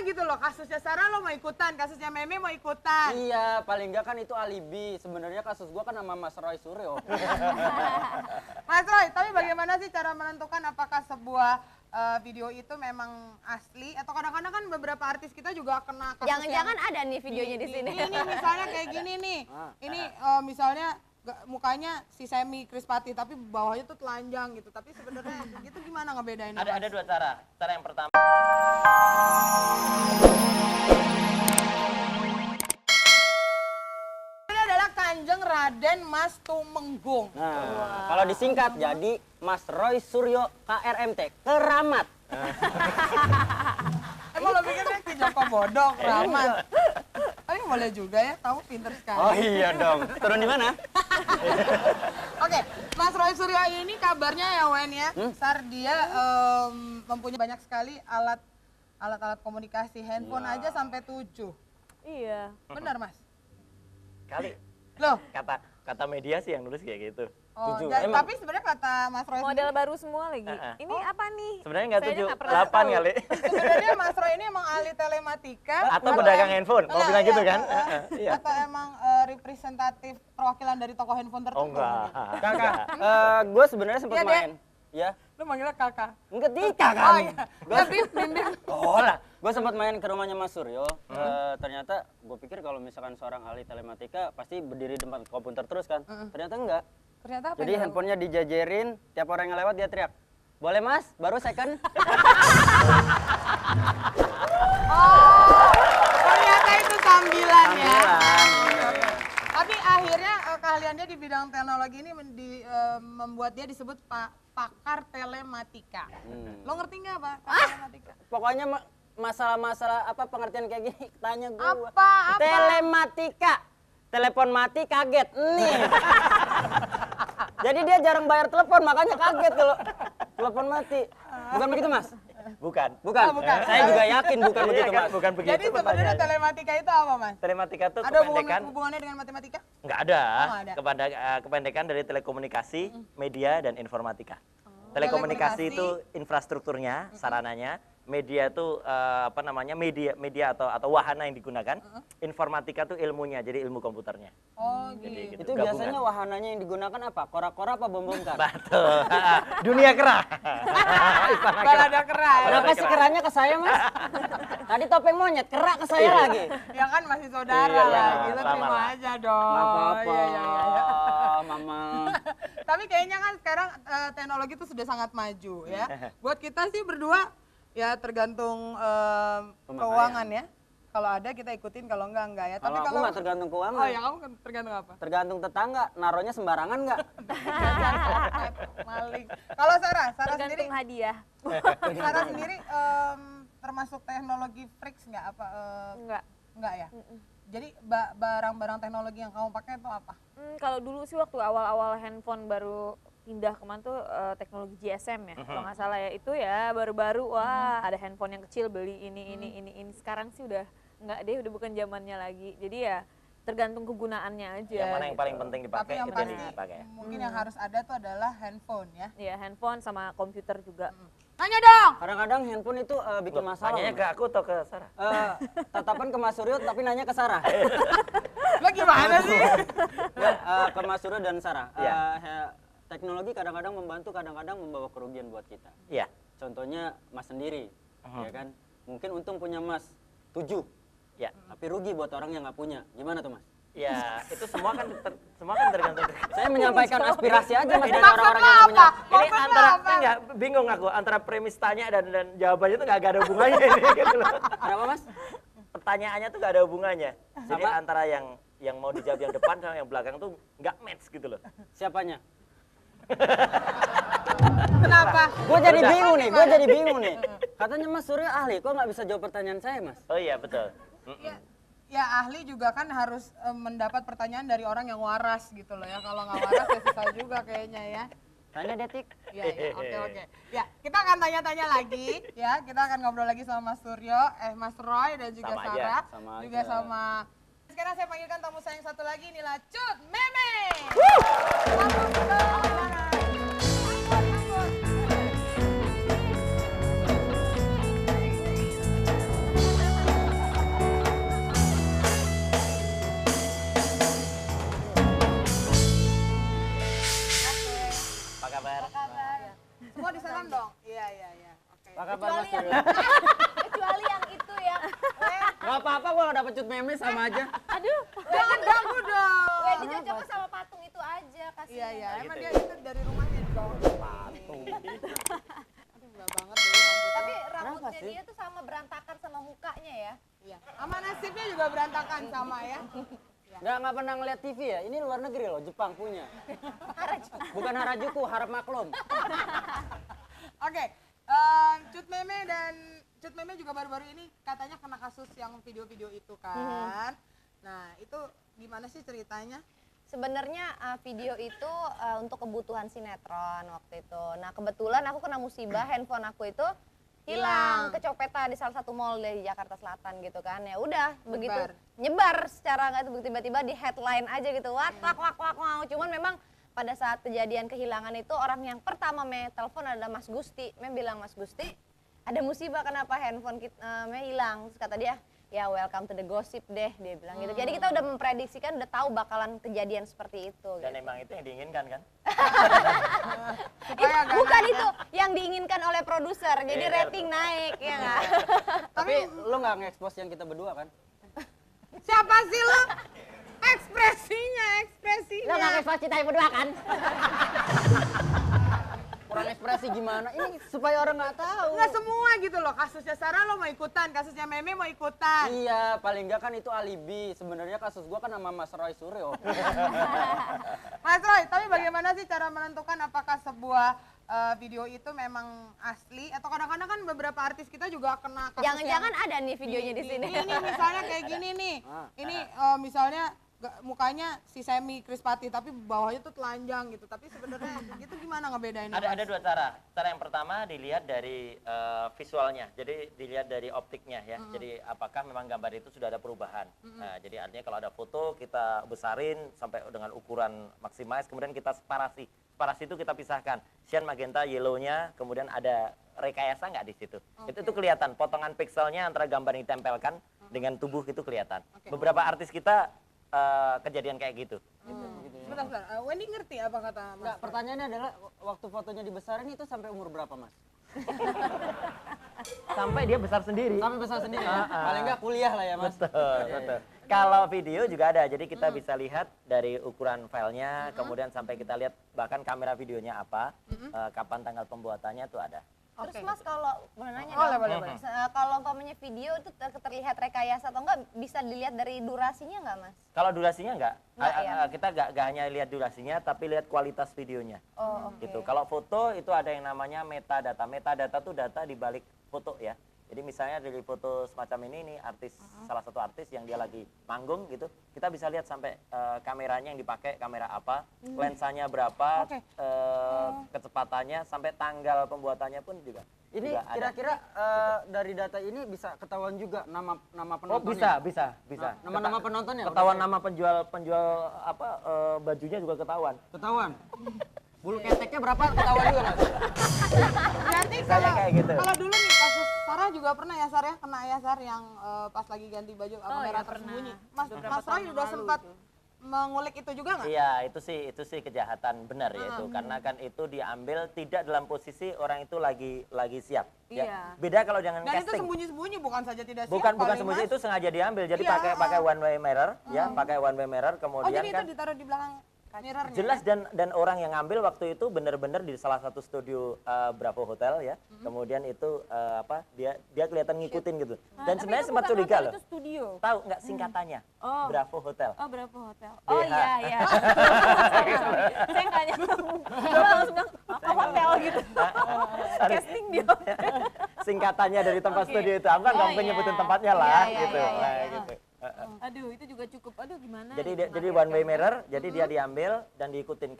gitu loh, kasusnya Sarah lo mau ikutan, kasusnya Meme mau ikutan. Iya, paling enggak kan itu alibi. Sebenarnya kasus gua kan sama Mas Roy Suryo. Mas Roy, tapi bagaimana sih cara menentukan apakah sebuah video itu memang asli atau kadang-kadang kan beberapa artis kita juga kena kasus Jangan-jangan ada nih videonya di sini. Ini misalnya kayak gini nih. Ini misalnya mukanya si Semi Krispati tapi bawahnya tuh telanjang gitu. Tapi sebenarnya gitu gimana ngebedainnya? Ada dua cara. Cara yang pertama. Ini adalah Kanjeng Raden Mas Tumenggung. Nah, kalau disingkat jadi Mas Roy Suryo KRMT, Keramat. Emang lo pikirnya si Joko Bodoh, Keramat? Tapi boleh juga ya, kamu pinter sekali. Oh iya dong. Turun di mana? Oke, Mas Roy Suryo ini kabarnya ya Wen ya, Sar dia mempunyai banyak sekali alat-alat komunikasi, handphone aja sampai 7. Iya. Benar Mas? Kali. Loh? Kata media sih yang nulis kayak gitu. Oh, 7. tapi sebenarnya kata Mas Roy Model sendiri, baru semua lagi. Ini apa nih? Sebenarnya nggak Saya 7, nggak pernah 8 tahu. kali. sebenarnya Mas Roy ini emang ahli telematika Atau pedagang handphone, kalau bilang gitu kan. Iya. Atau emang representatif perwakilan dari toko handphone tertentu? Oh enggak. Kakak, gue sebenarnya sempat Iya, Dek. main. Ya, Lu manggilnya kakak? enggak kan. Oh iya, ya Bim. Oh lah, gue sempat main ke rumahnya Mas Suryo. Ternyata gue pikir kalau misalkan seorang ahli telematika pasti berdiri di depan komputer terus kan. Ternyata enggak. Ternyata apa Jadi yang handphonenya dijajerin, tiap orang yang lewat dia teriak. Boleh Mas, baru second. Oh, ternyata itu sambilan ya. Sambilan. Tapi akhirnya keahliannya di bidang teknologi ini membuat dia disebut pakar telematika. Lo ngerti nggak Pak telematika? Pokoknya masalah-masalah apa pengertian kayak gini tanya gue. Apa? Telematika. Telepon mati kaget. Nih. Jadi dia jarang bayar telepon makanya kaget kalau telepon mati. Bukan begitu Mas? Bukan. Bukan. Oh, bukan. Saya juga yakin bukan Iya begitu kan, Mas. bukan begitu. Jadi sebenarnya pertanyaannya. telematika itu apa Mas? Telematika itu Ada kependekan. hubungannya dengan matematika? Nggak ada. Oh, nggak ada. Kependekan dari telekomunikasi, media, dan informatika. Telekomunikasi itu infrastrukturnya, sarananya. Media itu media atau wahana yang digunakan. Informatika itu ilmunya, jadi ilmu komputernya. Oh Jadi gitu. Itu gabungan. biasanya wahananya yang digunakan apa? Kora-kora apa bom-bom kan? Betul. Dunia kera. Balada kera ya. Kenapa sih keranya ke saya Mas? Tadi topeng monyet, kera ke saya lagi. Ya kan masih saudara Iya, lah, sama, gitu sama terima lah. aja dong. Nggak apa-apa, Iya. Mama. Tapi kayaknya kan sekarang teknologi itu sudah sangat maju ya. Buat kita sih berdua ya tergantung keuangan ya. Kalau ada kita ikutin, kalau enggak ya. Kalau aku nggak tergantung keuangan. Oh ya kamu tergantung apa? Tergantung tetangga, naruhnya sembarangan nggak? Maling. Kalau Sarah sendiri, Tergantung hadiah. Sarah sendiri termasuk teknologi freaks nggak apa? Enggak ya. Jadi barang-barang teknologi yang kamu pakai itu apa? Kalau dulu sih waktu awal-awal handphone baru pindah kemana tuh teknologi GSM ya, kalau nggak salah ya, itu ya baru-baru wah ada handphone yang kecil beli ini. Sekarang sih udah nggak deh, udah bukan zamannya lagi. Jadi ya tergantung kegunaannya aja. Yang mana yang gitu. paling penting Tapi dipakai yang itu yang pasti dipakai. mungkin yang harus ada tuh adalah handphone ya. Iya, handphone sama komputer juga. Tanya dong. Kadang-kadang handphone itu bikin masalah. Tanyanya ke aku atau ke Sarah? Tatapan ke Mas Suryo tapi nanya ke Sarah. Lo gimana sih? Nggak, ke Mas Suryo dan Sarah. Iya. Teknologi kadang-kadang membantu, kadang-kadang membawa kerugian buat kita. Iya. Contohnya Mas sendiri, ya kan? Mungkin untung punya Mas 7, Ya. tapi rugi buat orang yang nggak punya. Gimana tuh Mas? Ya, itu semua kan tergantung. Saya menyampaikan aspirasi aja Mas dari Maksudnya orang-orang yang nggak punya. apa? Ini Maksudnya antara apa? kan nggak bingung aku antara premis tanya dan jawabannya itu nggak ada hubungannya ini gitu loh. Kenapa Mas? Pertanyaannya tuh nggak ada hubungannya. Jadi Apa? antara yang mau dijawab yang depan sama yang belakang tuh nggak match gitu loh. Siapanya? Kenapa? Gue jadi bingung nih. Katanya Mas Suryo ahli, kok nggak bisa jawab pertanyaan saya Mas? Oh iya betul. Ya ahli juga kan harus mendapat pertanyaan dari orang yang waras gitu loh ya. Kalau nggak waras ya susah juga kayaknya ya. Tanya Detik. Iya, oke. Ya, kita akan tanya-tanya lagi ya. Kita akan ngobrol lagi sama Mas Suryo, Mas Roy dan juga Sama aja, Sarah. sama juga aja. sama. Sekarang saya panggilkan tamu saya yang satu lagi, inilah Cut Meme. kabar? Semua disalam dong. Iya. Oke. Apa kabar Mas? Kecuali yang itu ya. Gak apa-apa, gua gak dapet cut meme sama aja. Aduh. Jangan ganggu dong. Wedi cocoknya sama patung itu aja kasih. Iya. Nah, Emang gitu dia ya. itu dari rumahnya di bawah. Patung. Aduh, enggak banget deh rambutnya. Tapi rambutnya sih? dia tuh sama berantakan sama mukanya ya. Iya. Sama nasibnya juga berantakan sama ya. Nggak pernah ngeliat TV ya? Ini luar negeri loh, Jepang punya. Bukan Harajuku, harap maklum. Oke. Cut Meme juga baru-baru ini katanya kena kasus yang video-video itu kan. Nah, itu gimana sih ceritanya? Sebenarnya video itu untuk kebutuhan sinetron waktu itu. Nah kebetulan aku kena musibah, handphone aku itu hilang, kecopetan di salah satu mall di Jakarta Selatan gitu kan. Ya udah begitu nyebar secara nggak itu tiba-tiba di headline aja gitu. Wak. Cuman memang pada saat kejadian kehilangan itu orang yang pertama telepon adalah Mas Gusti. Bilang Mas Gusti, ada musibah kenapa handphone kita hilang. Terus kata dia, ya welcome to the gossip deh, dia bilang gitu. Jadi kita udah memprediksikan, udah tahu bakalan kejadian seperti itu. Dan gitu. emang itu yang diinginkan kan? Bukan itu yang diinginkan oleh produser, jadi rating naik ya nggak? Tapi lo nggak nge-expose yang kita berdua kan? Siapa sih lo? Ekspresinya. Lo nggak nge-expose kita yang berdua kan? Kurang ekspresi gimana? Ini supaya orang nggak tahu. Nggak semua gitu loh. Kasusnya Sarah lo mau ikutan, kasusnya Meme mau ikutan. Iya, paling nggak kan itu alibi. Sebenarnya kasus gua kan sama Mas Roy Suryo. Mas Roy, tapi bagaimana sih cara menentukan apakah sebuah video itu memang asli atau kadang-kadang kan beberapa artis kita juga kena kasus Jangan-jangan ada nih videonya di sini. Ini misalnya kayak gini nih. Ini misalnya mukanya si Semi Krispati tapi bawahnya tuh telanjang gitu. Tapi sebenarnya gitu gimana ngebedainnya? Ada dua cara. Cara yang pertama dilihat dari visualnya, jadi dilihat dari optiknya ya. Jadi apakah memang gambar itu sudah ada perubahan. Nah, jadi artinya kalau ada foto kita besarin sampai dengan ukuran maksimalis, kemudian kita separasi. Separasi itu kita pisahkan. Cyan, magenta, yellow-nya, kemudian ada rekayasa nggak di situ. Itu kelihatan. Potongan pixelnya antara gambar yang ditempelkan dengan tubuh itu kelihatan. Beberapa artis kita kejadian kayak gitu. Sebentar. Wendy ngerti apa kata Mas? Nggak, pertanyaannya adalah waktu fotonya dibesarin itu sampai umur berapa Mas? Sampai dia besar sendiri. Sampai besar sendiri ya? Paling nggak kuliah lah ya Mas? Betul. Kalau video juga ada, jadi kita bisa lihat dari ukuran filenya, kemudian sampai kita lihat bahkan kamera videonya apa, kapan tanggal pembuatannya itu ada. Terus Mas kalau mau nanya Boleh. kalau umpamanya video itu terlihat rekayasa atau enggak bisa dilihat dari durasinya enggak Mas? Kalau durasinya enggak, Nggak, ya? kita nggak hanya lihat durasinya, tapi lihat kualitas videonya. Oh oke. Gitu. Kalau foto itu ada yang namanya metadata. Metadata itu data di balik foto ya. Jadi misalnya dari foto semacam ini artis salah satu artis yang dia lagi manggung gitu, kita bisa lihat sampai kameranya yang dipakai kamera apa, lensanya berapa, kecepatannya sampai tanggal pembuatannya pun juga. Ini juga ada. kira-kira dari data ini bisa ketahuan juga nama Oh penontonnya? bisa. Nama-nama penontonnya? Ketahuan nama penjual apa bajunya juga ketahuan. Ketahuan? Bulu keteknya berapa ketahuan juga Mas? Berarti Misalnya kayak gitu. kalau dulu nih kasus Sarah juga pernah ya Sar ya, kena ya Sar yang pas lagi ganti baju kamera iya, tersembunyi. pernah. Mas Roy udah sempat mengulik itu juga nggak? Iya, itu sih kejahatan benar ya itu. Karena kan itu diambil tidak dalam posisi orang itu lagi siap. Iya. Ya. Beda kalau jangan Dan itu casting. sembunyi-sembunyi bukan saja tidak siap. Bukan paling, sembunyi, Mas. itu sengaja diambil. Jadi Iya, pakai one way mirror ya, pakai one way mirror Oh kemudian jadi kan itu ditaruh di belakang mirrornya? jelas dan orang yang ngambil waktu itu benar-benar di salah satu studio Bravo Hotel ya. Kemudian itu dia kelihatan ngikutin gitu. Dan sebenarnya sempat curiga loh. Itu studio. Tahu nggak singkatannya? Oh. Bravo Hotel. Oh, berapa hotel? Oh BH. iya. Saya nggak nyambung. Gue langsung bilang, apa hotel gitu. Sorry. Casting dia. Singkatannya dari tempat studio itu. Aku kan nggak mungkin nyebutin tempatnya lah gitu. Nah, gitu. Aduh, itu juga cukup. Aduh, gimana? Jadi one way mirror, jadi dia diambil dan diikutin.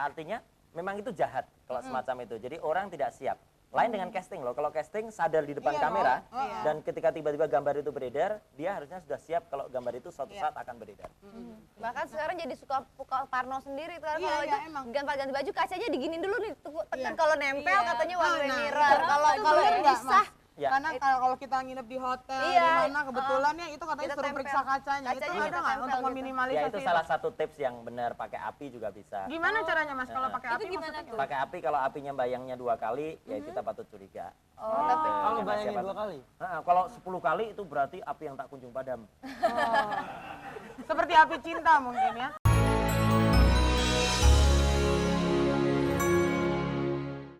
Artinya memang itu jahat kalau semacam itu. Jadi orang tidak siap. Lain dengan casting loh. Kalau casting sadar di depan kamera dan ketika tiba-tiba gambar itu beredar, dia harusnya sudah siap kalau gambar itu suatu saat akan beredar. Bahkan sekarang jadi suka Parno sendiri tuh kalau itu emang. ganti baju kacanya diginin dulu nih tekan kalau nempel katanya one way Nah, mirror. Kalau bener nggak, bisa Mas? Ya. Karena kalau kita nginep di hotel Iya, di mana kebetulan ya itu katanya kita suruh tempel. periksa kacanya. Itu Kacanya ada kita nggak tempel untuk gitu. meminimalisasi? Ya itu salah satu tips yang benar, pakai api juga bisa. Gimana caranya Mas kalau pakai Itu api? gimana maksudnya tuh? Pakai api kalau apinya bayangnya 2 kali, ya kita patut curiga. Oh, tapi Kalau Karena bayangin siapa- 2 kali. Kalau 10 kali itu berarti api yang tak kunjung padam. Seperti api cinta mungkin ya.